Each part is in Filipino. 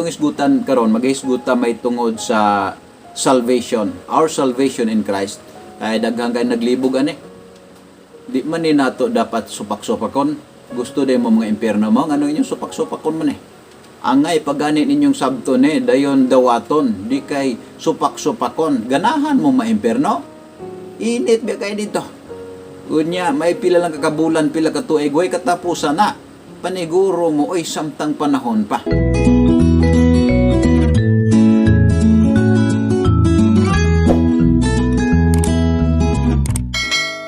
atong isgutan karon maghisguta may tungod sa salvation, our salvation in Christ. Ay daghang kay naglibog ani. Di man ni nato dapat supak-supakon. Gusto din mo mga impyerno mo, ano inyo supak-supakon man eh. Angay pagani ninyong sabto ni dayon dawaton, di kay supak-supakon. Ganahan mo maimpyerno? Init ba kay dito? Unya may pila lang kakabulan, pila ka tuig, way katapusan na. Paniguro mo oy samtang panahon pa.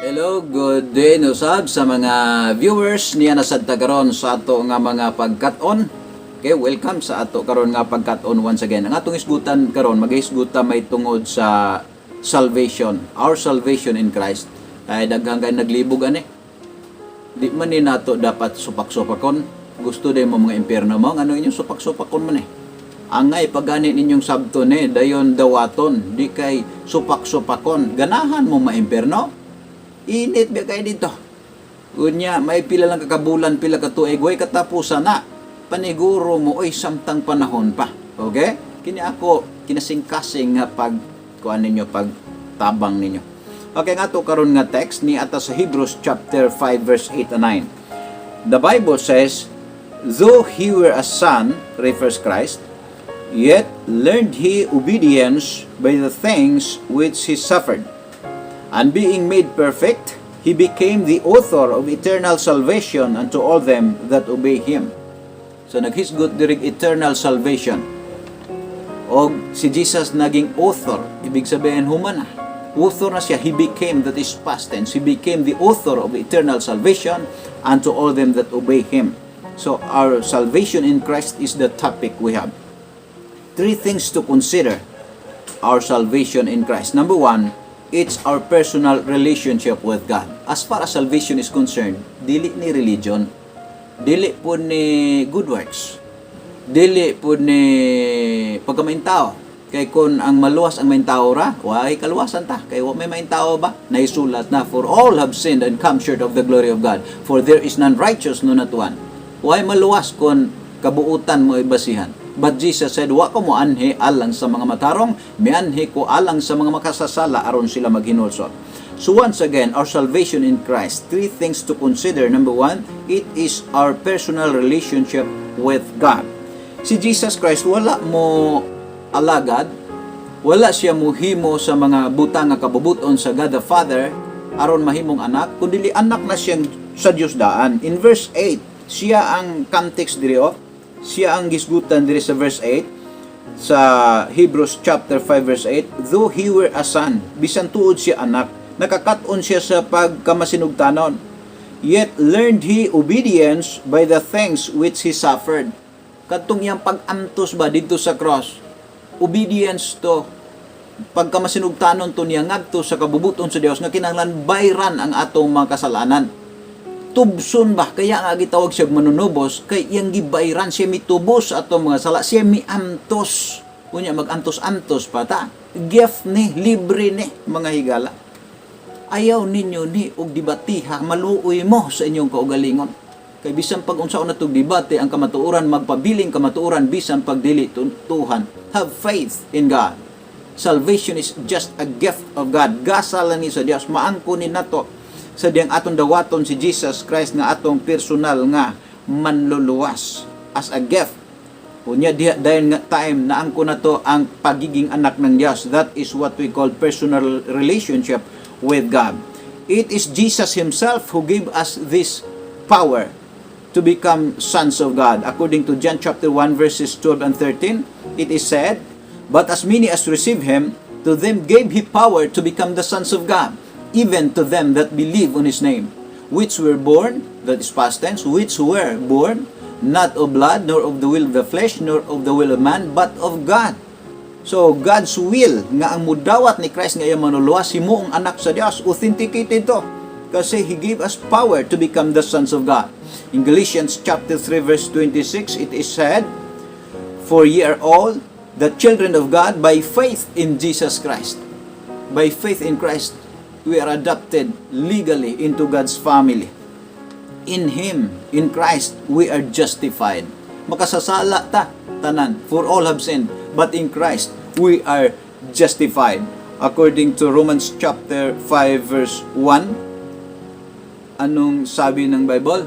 Hello, good day no sab sa mga viewers niya nasad ta karon sa ato nga mga pagkat-on. Okay, welcome sa ato karon nga pagkat-on once again. Ang atong isgutan karon maghisguta may tungod sa salvation, our salvation in Christ. Ay daghang kay naglibog ani. Di man ni nato dapat supak-supakon. Gusto din mo mga impyerno mo, ano inyo supak-supakon man eh. Angay pagani ninyong sabto ni dayon dawaton, di kay supak-supakon. Ganahan mo maimpyerno? Init ba kay dito? Unya may pila lang kakabulan, pila ka tuig, way katapusan na. Paniguro mo oy samtang panahon pa. Okay? Kini ako kinasing-kasing nga pag kuan ninyo, pag tabang ninyo. Okay nga to karon nga text ni ata sa Hebrews chapter 5 verse 8 and 9. The Bible says, though he were a son, refers Christ, yet learned he obedience by the things which he suffered. And being made perfect, he became the author of eternal salvation unto all them that obey him. So naghisgot dirig eternal salvation. O si Jesus naging author, ibig sabihin human na. Author na siya, he became, that is past tense, he became the author of eternal salvation unto all them that obey him. So our salvation in Christ is the topic we have. Three things to consider our salvation in Christ. Number one, it's our personal relationship with God. As far as salvation is concerned, dili ni religion, dili po ni good works, dili po ni pagkamain tao. Kay kun ang maluwas ang main tao ra, way kaluwasan ta. Kay wa may main tao ba? Naisulat na, for all have sinned and come short of the glory of God. For there is none righteous, no not one. Way maluwas kun kabuutan mo ibasihan. But Jesus said, wa ko mo anhi alang sa mga matarong, mianhi ko alang sa mga makasasala aron sila maghinulsot. So once again, our salvation in Christ, three things to consider. Number one, it is our personal relationship with God. Si Jesus Christ, wala mo alagad, wala siya muhimo sa mga butang nga kabubuton sa God the Father aron mahimong anak, kundi anak na siyang sa Dios daan. In verse 8, siya ang context diri siya ang gisgutan diri sa verse 8 sa Hebrews chapter 5 verse 8, though he were a son, bisan tuod siya anak, nakakaton siya sa pagkamasinugtanon, yet learned he obedience by the things which he suffered. Kadtong iyang pag-antos ba dito sa cross, obedience to, pagkamasinugtanon to niya ngadto sa kabubuton sa Dios nga kinahanglan bayran ang atong mga kasalanan. Tubson ba kaya nga gitawag siya manunubos, kay iyang gibayran siya mitubos atong mga sala, siya miantos. Unya magantos-antos pa ta. Gift ni, libre ni mga higala. Ayaw ninyo ni og dibatiha, maluoy mo sa inyong kaugalingon. Kay bisan pag unsaon natong debate ang kamatuoran, magpabiling kamatuoran bisan pagdili tuhan. Have faith in God. Salvation is just a gift of God. Gasalan ni sa Dios, maangko ni nato sa diyang atong dawaton si Jesus Christ nga atong personal nga manluluwas as a gift. Unya dahil nga time na angko nato ang pagiging anak ng Dios. That is what we call personal relationship with God. It is Jesus himself who gave us this power to become sons of God. According to John chapter 1 verses 12 and 13, it is said, but as many as receive him, to them gave he power to become the sons of God, even to them that believe on his name, which were born, that is past tense, which were born, not of blood, nor of the will of the flesh, nor of the will of man, but of God. So, God's will, nga ang mudawat ni Christ nga iyang manuluwas, himuong anak sa Dios, authenticated to. Kasi he gave us power to become the sons of God. In Galatians chapter 3 verse 26, it is said, for ye are all the children of God by faith in Jesus Christ. By faith in Christ, we are adopted legally into God's family. In Him, in Christ, we are justified. makasasala ta tanan, for all have sinned, but in Christ we are justified. According to Romans chapter 5 verse 1, anong sabi ng Bible?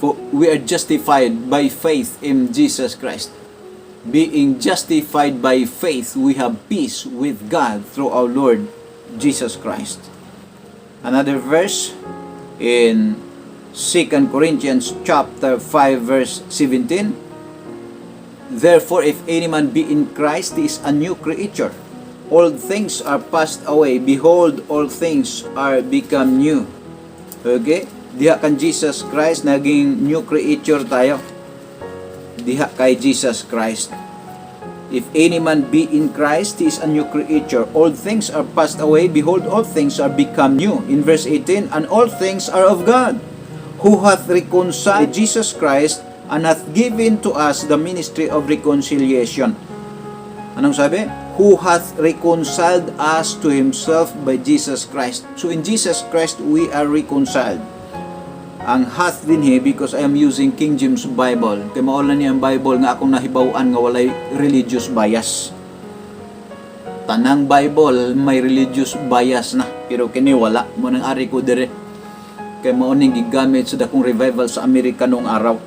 For we are justified by faith in Jesus Christ. Being justified by faith, we have peace with God through our Lord Jesus Christ. Another verse in 2 Corinthians chapter 5 verse 17. Therefore, if any man be in Christ, he is a new creature. All things are passed away. Behold, all things are become new. Okay? Diha kan Jesus Christ, naging new creature tayo. Diha kay Jesus Christ. If any man be in Christ, he is a new creature. All things are passed away. Behold, all things are become new. In verse 18, and all things are of God, who hath reconciled Jesus Christ, and hath given to us the ministry of reconciliation. Anong sabi? Who hath reconciled us to himself by Jesus Christ. So in Jesus Christ, we are reconciled. Ang hath din he, because I am using King James Bible. Kaya maulan niya ang Bible nga akong nahibawaan nga walay religious bias. Tanang Bible may religious bias na. Pero kini wala. Munang ari ko dire. Kaya mauning gigamit sa dakong revival sa Amerika noong araw.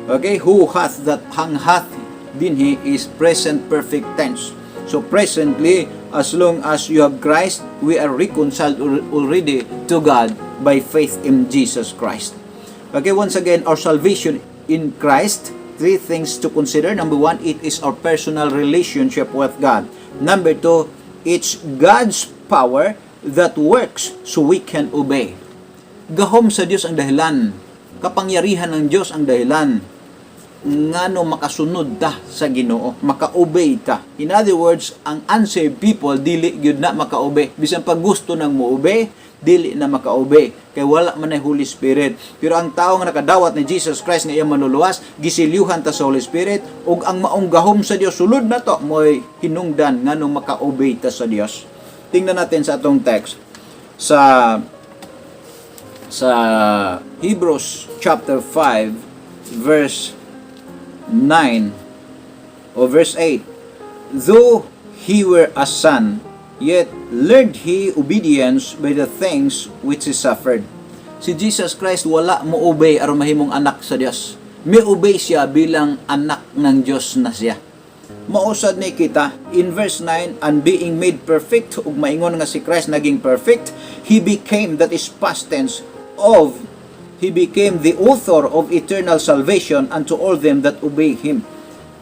Okay, who hath, that hang hath din he is present perfect tense. So presently, as long as you have Christ, we are reconciled already to God by faith in Jesus Christ. Okay, once again, our salvation in Christ, three things to consider. Number one, it is our personal relationship with God. Number two, it's God's power that works so we can obey. Gahom sa Diyos ang dahilan. Kapangyarihan ng Diyos ang dahilan ngano makasunod ta sa Ginoo, maka-obey ta. In other words, ang unsaved people dili gyud na maka-obey. Bisan pag gusto nang mo-obey, dili na maka-obey kay wala man ay Holy Spirit. Pero ang tawo nga nakadawat ni Jesus Christ nga iyang manluluwas, gisilyuhan ta sa Holy Spirit, ug ang maong gahom sa Dios sulod na to moy hinungdan ngano maka-obey ta sa Dios. Tingnan natin sa atong text sa Hebrews chapter 5 verse 9 or verse 8. Though he were a son, yet learned he obedience by the things which he suffered. Si Jesus Christ wala mo obey aron mahimong anak sa Dios. May obey siya bilang anak ng Dios na siya. Mausad ni kita in verse 9, and being made perfect, ug maingon nga si Christ naging perfect, he became, that is past tense, he became the author of eternal salvation unto all them that obey him.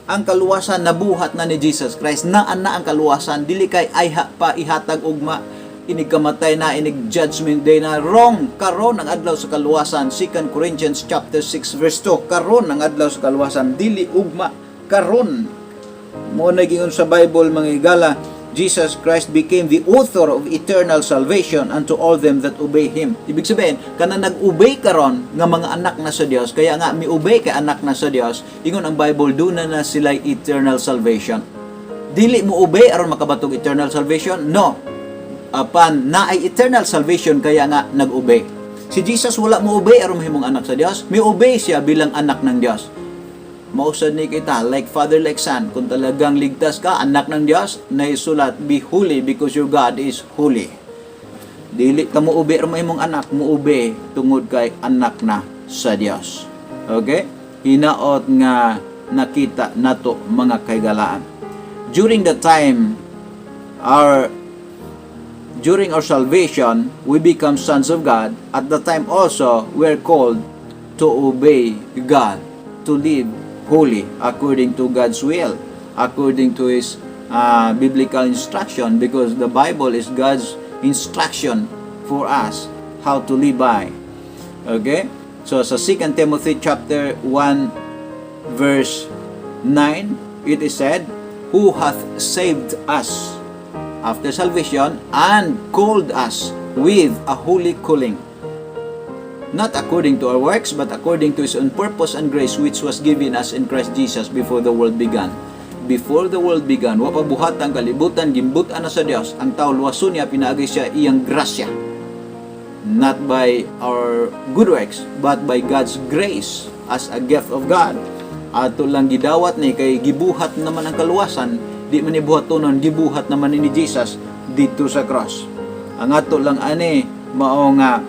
Ang kaluwasan nabuhat na ni Jesus Christ, naan na ang kaluwasan, dili kay ayha pa ihatag ugma, inig kamatay na, inig judgment day na, wrong, karon ang adlaw sa kaluwasan. 2 Corinthians chapter 6 verse 2, karon ang adlaw sa kaluwasan, dili ugma, karon. Mo nagingon sa Bible mga higala, Jesus Christ became the author of eternal salvation unto all them that obey him. Ibig sabihin, kana nag-obey karon nga mga anak na sa Dios, kaya nga mi-obey kay anak na sa Dios, ingon ang Bible, doon na sila eternal salvation. Dili mo obey aron makabatog eternal salvation? No. Apan naay eternal salvation kaya nga nag-obey. Si Jesus wala mo obey aron mahimong anak sa Dios, mi-obey siya bilang anak ng Dios. Mausad ni kita, like father, like son. Kung talagang ligtas ka, anak ng Diyos, naisulat, be holy because your God is holy. Dili ka muube o may mong anak, muube tungod kay anak na sa Diyos. Okay? Hinaot nga nakita nato mga kaigalaan. During the time, during our salvation, we become sons of God. At the time also, we are called to obey God, to live holy according to God's will, according to His biblical instruction, because the Bible is God's instruction for us how to live by. Okay? So sa 2 Timothy chapter 1 verse 9, it is said, who hath saved us after salvation and called us with a holy calling, not according to our works, but according to His own purpose and grace, which was given us in Christ Jesus before the world began. Before the world began, wa pa buhat ang kalibutan, gimbutan na sa Dios, ang tao luwason niya, pinaagi siya iyang grasya. Not by our good works, but by God's grace as a gift of God. Ato lang gidawat ni kay gibuhat naman ang kaluwasan, di man ibuhat tunon, gibuhat naman ni Jesus dito sa cross. Ang ato lang ani mao nga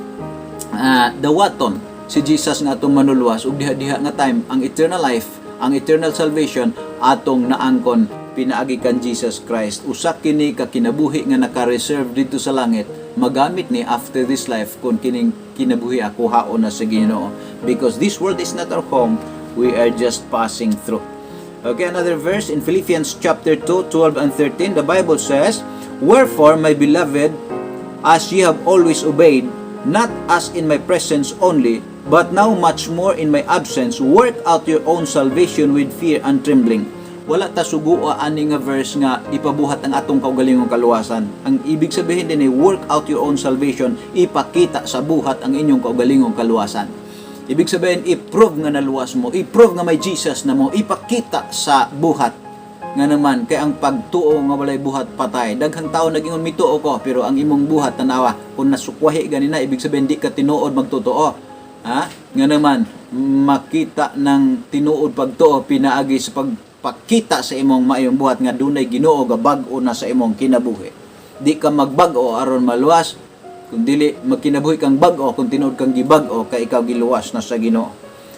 dawaton si Jesus nga atong manuluwas ug diha-diha nga time ang eternal life, ang eternal salvation atong naangkon pinaagi kan Jesus Christ. Usa kini ka kinabuhi nga naka-reserve dito sa langit, magamit ni after this life kung kining kinabuhi ako haon na sa Ginoo, because this world is not our home, we are just passing through. Okay, another verse in Philippians chapter 2, 12 and 13, the Bible says, "Wherefore, my beloved, as ye have always obeyed, not as in my presence only, but now much more in my absence, work out your own salvation with fear and trembling." Wala ta suguo ani nga verse nga ipabuhat ang atong kaugalingong kaluwasan. Ang ibig sabihin din ay work out your own salvation, ipakita sa buhat ang inyong kaugalingong kaluwasan. Ibig sabihin, i-prove nga naluwas mo, i-prove nga may Jesus na mo, ipakita sa buhat. Nga naman, kay ang pagtuo nga walay buhat patay. Daghang tao nagingon mituo ko, pero ang imong buhat tanawa, kung nasukwahi ganina, ibig sabihin di ka tinuod magtutuo. Ha? Nga naman, makita ng tinuod pagtuo, pinaagi sa pagpakita sa imong maayong buhat nga dunay Ginoo nga bag-o na sa imong kinabuhi. Di ka magbag-o aron maluwas, kung dili magkinabuhi kang bag-o, kung tinuod kang gibag-o, kay ikaw giluwas na sa Ginoo.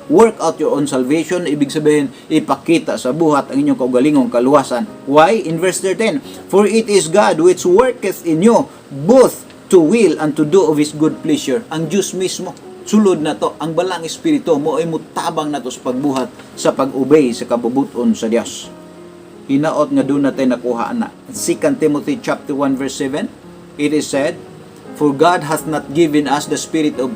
Work out your own salvation, ibig sabihin, ipakita sa buhat ang inyong kaugalingong kaluwasan. Why? In verse 13, "For it is God which worketh in you, both to will and to do of His good pleasure." Ang Diyos mismo, sulod na to, ang balang espiritu mo ay mutabang na to sa pagbuhat, sa pag-obey, sa kabubuton sa Diyos. Hinaot nga doon natin nakuha na. 2 Timothy chapter 1 verse 7, it is said, "For God hath not given us the spirit of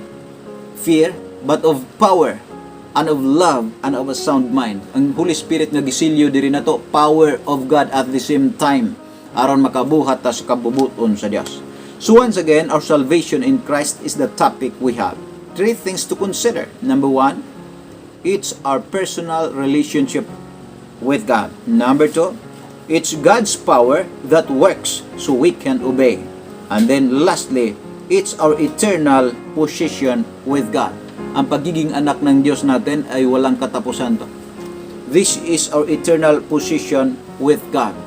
fear, but of power, and of love, and of a sound mind." Ang Holy Spirit nga gisilyo diri na to, power of God at the same time, aron makabuhat ta sa kabubuton sa Dios. So once again, our salvation in Christ is the topic we have. 3 things to consider. Number 1, it's our personal relationship with God. Number 2, it's God's power that works so we can obey. And then lastly, it's our eternal position with God. Ang pagiging anak ng Diyos natin ay walang katapusan to. This is our eternal position with God.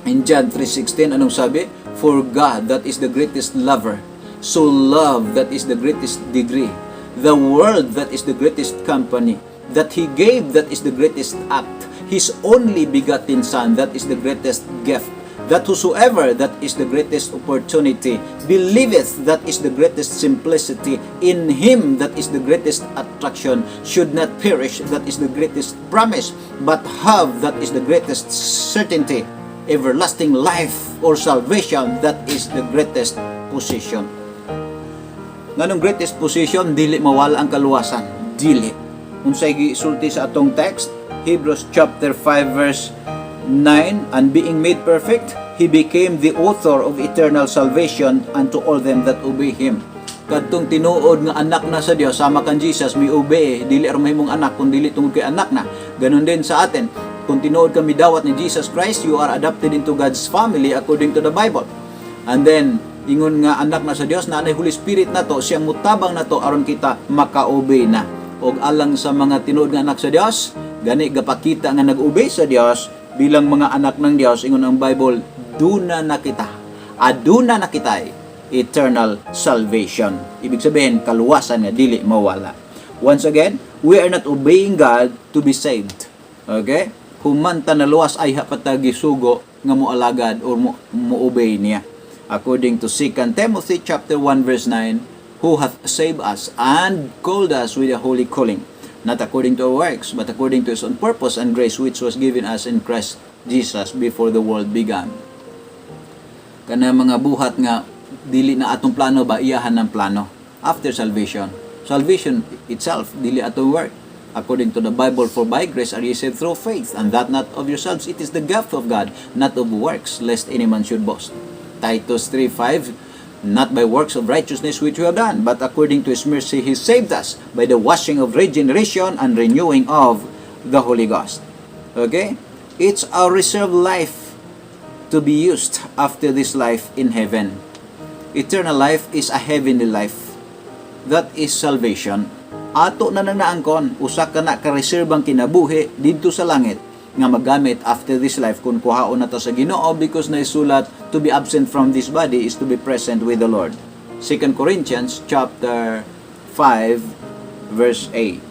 In John 3:16, anong sabi? "For God, that is the greatest lover, so love, that is the greatest degree, the world, that is the greatest company, that He gave, that is the greatest act, His only begotten Son, that is the greatest gift, that whosoever, that is the greatest opportunity, believeth, that is the greatest simplicity, in Him, that is the greatest attraction, should not perish, that is the greatest promise, but have, that is the greatest certainty, everlasting life or salvation, that is the greatest position." Nganong greatest position? Dili mawala ang kaluwasan. Dili. Unsay gisulti sa atong text, Hebrews chapter 5 verse 9, "And being made perfect, He became the author of eternal salvation unto all them that obey Him." Kadtong tinuod nga anak na sa Dios, sama kan Jesus, mi obey, dili ar mahimong anak kun dili tungod kay anak na. Ganon din sa atin. Kung tinuod kami dawat ni Jesus Christ, you are adopted into God's family according to the Bible. And then ingon nga anak na sa Dios, na Holy Spirit na to, siyang mutabang na to aron kita maka-obey na. Og alang sa mga tinuod nga anak sa Dios, gani gapakita nga nag-obey sa Dios bilang mga anak ng Dios. Ingon ang Bible, duna na kita, aduna na kitay eternal salvation. Ibig sabihin, kaluwasan nga dili mawala. Once again, we are not obeying God to be saved. Okay? Humanta na luwas ay hapatagi sugo nga moalagad or mo-obey niya. According to 2 Timothy chapter 1 verse 9, "Who hath saved us and called us with a holy calling, not according to our works, but according to His own purpose and grace, which was given us in Christ Jesus before the world began." Kana mga buhat nga dili na atong plano ba, iyahan ng plano after salvation. Salvation itself dili atong work. According to the Bible, "For by grace are ye saved through faith, and that not of yourselves, it is the gift of God, not of works, lest any man should boast." Titus 3:5, "Not by works of righteousness which we have done, but according to His mercy He saved us by the washing of regeneration and renewing of the Holy Ghost." Okay? It's our reserved life to be used after this life in heaven. Eternal life is a heavenly life. That is salvation. ato na nang naangkon, usa ka na ka-reserbang kinabuhi didto sa langit nga magamit after this life kung kuhaon na ta sa Ginoo, because naisulat, to be absent from this body is to be present with the Lord. 2 Corinthians chapter 5 verse 8.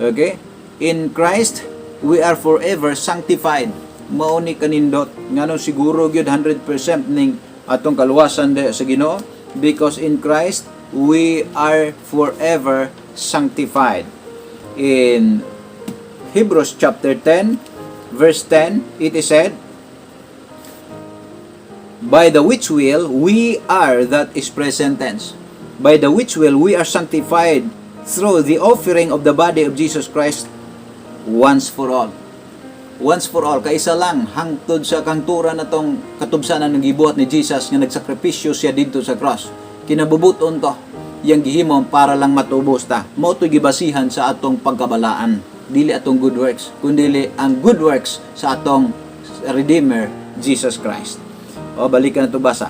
Okay? In Christ, we are forever sanctified. Mao ni kanindot ngano siguro gyud 100% ning atong kaluwasan sa Ginoo, because in Christ we are forever sanctified. In Hebrews chapter 10 verse 10, it is said, by the which will we are, that is present tense, by the which will we are sanctified through the offering of the body of Jesus Christ once for all. Once for all, kaisa lang hangtod sa kangturan natong katubsanan ng gibuhat ni Jesus nga nagsakripisyo siya dito sa cross. Kinabubuton to yang gihimom para lang matubos ta. Mao to'y gibasihan sa atong pagkabalaan, dili atong good works, kundi ang good works sa atong Redeemer Jesus Christ. O balikan nato basa.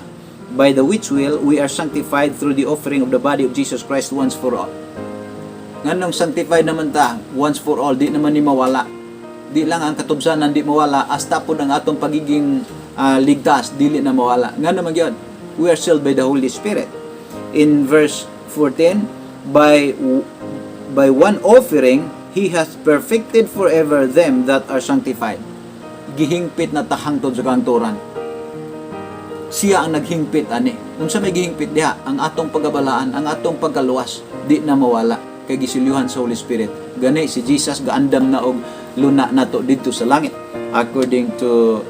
By the which will we are sanctified through the offering of the body of Jesus Christ once for all. Nganong sanctified naman ta once for all, di naman ni mawala. Di lang ang katubsanan di mawala, hasta po ng atong pagiging ligtas dili na mawala. Nga naman yun, we are sealed by the Holy Spirit. In verse 14, by one offering He hath perfected forever them that are sanctified. Gihingpit na tahangtod sa kanturan. Siya ang naghingpit ani. Unsa may gihingpit diha? Ang atong pagabalaan, ang atong pagkaluwas, di na mawala kay gisilyuhan sa Holy Spirit. Gani si Jesus gaandam na og luna nato didto sa langit. According to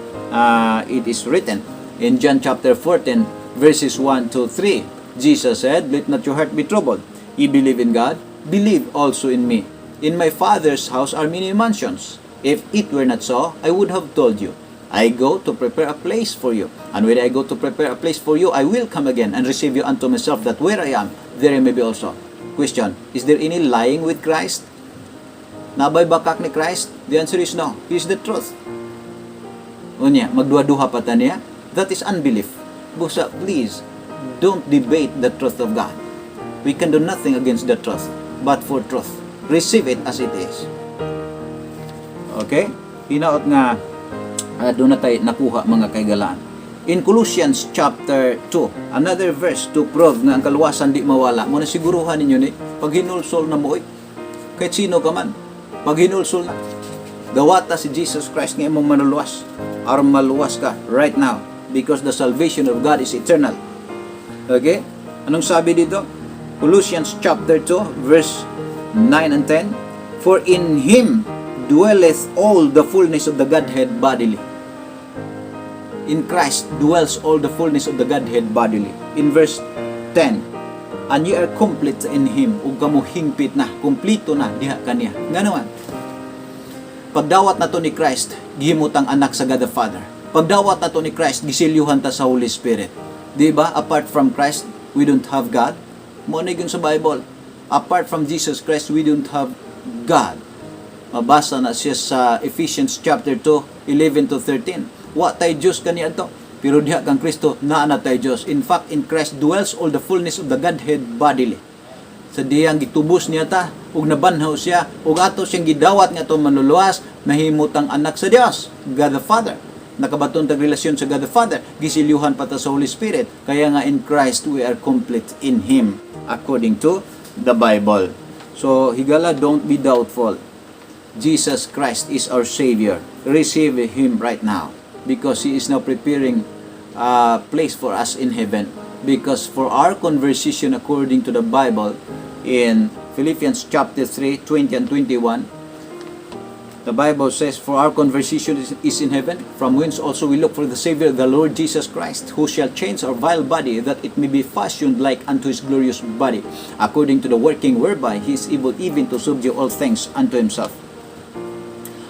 it is written in John chapter 14 verses 1 to 3. Jesus said, "Let not your heart be troubled. Ye believe in God, believe also in me. In my Father's house are many mansions. If it were not so, I would have told you. I go to prepare a place for you. And when I go to prepare a place for you, I will come again and receive you unto myself, that where I am, there you may be also." Question, is there any lying with Christ? Nabay bakak ni Christ? The answer is no. He is the truth. Unya, magduha-duha pa ta niya? That is unbelief. Busa, please, don't debate the truth of God. We can do nothing against the truth, but for truth. Receive it as it is. Okay? Hinaot nga doon na tayo nakuha mga kaigalaan. In Colossians chapter 2, another verse to prove nga ang kaluwasan di mawala. Muna siguruhan ninyo ni, pag hinulsol na mo, kahit sino ka man, pag hinulsol na, dawata si Jesus Christ nga imong manuluwas, or maluwas ka right now, because the salvation of God is eternal. Okay? Anong sabi dito? Colossians chapter 2, verse 9 and 10, for in Him dwelleth all the fullness of the Godhead bodily. In Christ dwells all the fullness of the Godhead bodily. In verse 10, and ye are complete in Him. Ug kamo hingpit na, kumplito na diha kaniya. Nga naman, pagdawat nato ni Christ, gihimutang anak sa God the Father. Pagdawat nato ni Christ, gisilyuhan ta sa Holy Spirit. Di ba? Apart from Christ, we don't have God. Mo na yung sa Bible. Apart from Jesus Christ, we don't have God. Mabasa na siya sa Ephesians chapter 2, 11 to 13. Wa tay Diyos kaniya to, pero diha kang Kristo, naa na tay Diyos. In fact, in Christ dwells all the fullness of the Godhead bodily. Sa diyang gitubos niya ta, ug nabanhaw siya, ug ato siyang gidawat nga to manluluwas, mahimutang anak sa Dios, God the Father. Nakabaton tag relasyon sa God the Father, gisilyuhan pa ta sa Holy Spirit. Kaya nga in Christ we are complete in Him, according to the Bible. So, higala, don't be doubtful. Jesus Christ is our Savior. Receive Him right now, because He is now preparing a place for us in heaven. Because for our conversation according to the Bible, in Philippians chapter 3, 20 and 21, the Bible says, for our conversation is in heaven, from whence also we look for the Savior, the Lord Jesus Christ, who shall change our vile body, that it may be fashioned like unto His glorious body, according to the working whereby He is able even to subdue all things unto Himself.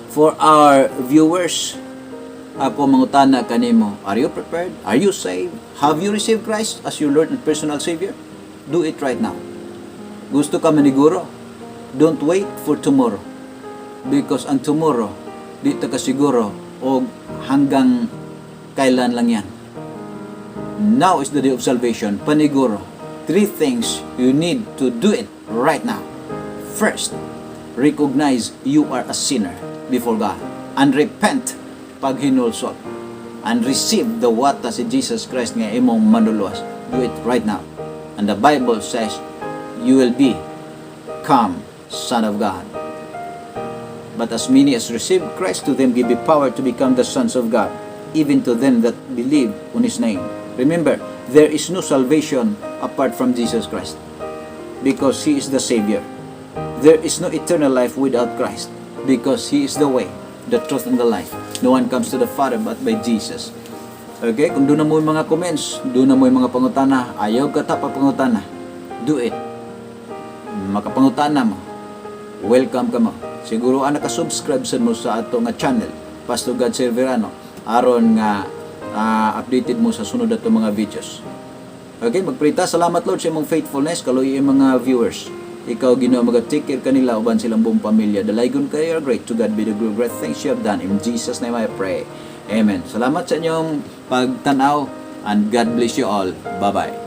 For our viewers, ako mangutana kanimo, are you prepared? Are you saved? Have you received Christ as your Lord and personal Savior? Do it right now. Gusto ka maniguro? Don't wait for tomorrow. Because ang tomorrow, di ta kasiguro o hanggang kailan lang yan. Now is the day of salvation. Paniguro. 3 things you need to do it right now. First, recognize you are a sinner before God and repent pag hinulsot and receive the water si Jesus Christ nga imong manuluwas. Do it right now. And the Bible says you will become son of God. But as many as receive Christ, to them give you power to become the sons of God, even to them that believe on His name. Remember, there is no salvation apart from Jesus Christ, because He is the Savior. There is no eternal life without Christ, because He is the way, the truth, and the life. No one comes to the Father but by Jesus. Okay? Kung doon na mo yung mga comments, doon na mo yung mga pangutana, ayaw ka ta pa pangutana, do it. Makapangutana mo, welcome ka mo. Siguro ang nakasubscribe sa mo sa ato nga channel, Pastor God Sir Verano, aron nga updated mo sa sunod ato mga videos. Okay, magprita. Salamat Lord sa imong faithfulness, kaloy yung mga viewers. Ikaw Ginoo mag-take care kanila uban silang buong pamilya. Dalaygon kayo are great. To God be the glory. Great things you have done. In Jesus' name I pray. Amen. Salamat sa inyong pagtanaw and God bless you all. Bye-bye.